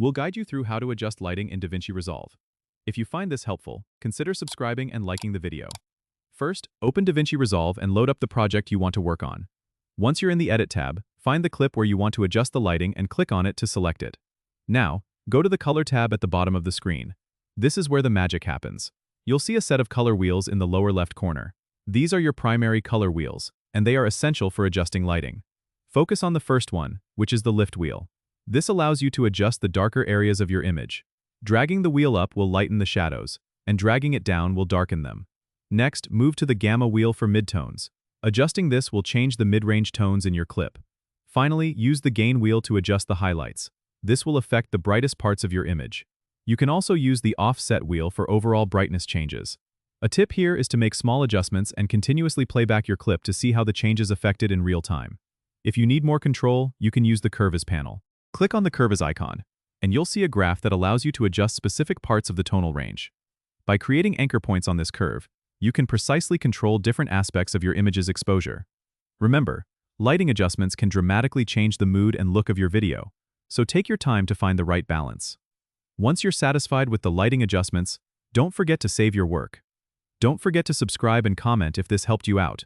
We'll guide you through how to adjust lighting in DaVinci Resolve. If you find this helpful, consider subscribing and liking the video. First, open DaVinci Resolve and load up the project you want to work on. Once you're in the Edit tab, find the clip where you want to adjust the lighting and click on it to select it. Now, go to the Color tab at the bottom of the screen. This is where the magic happens. You'll see a set of color wheels in the lower left corner. These are your primary color wheels, and they are essential for adjusting lighting. Focus on the first one, which is the lift wheel. This allows you to adjust the darker areas of your image. Dragging the wheel up will lighten the shadows, and dragging it down will darken them. Next, move to the gamma wheel for midtones. Adjusting this will change the mid-range tones in your clip. Finally, use the gain wheel to adjust the highlights. This will affect the brightest parts of your image. You can also use the offset wheel for overall brightness changes. A tip here is to make small adjustments and continuously play back your clip to see how the changes affected in real time. If you need more control, you can use the Curves panel. Click on the Curves icon, and you'll see a graph that allows you to adjust specific parts of the tonal range. By creating anchor points on this curve, you can precisely control different aspects of your image's exposure. Remember, lighting adjustments can dramatically change the mood and look of your video, so take your time to find the right balance. Once you're satisfied with the lighting adjustments, don't forget to save your work. Don't forget to subscribe and comment if this helped you out.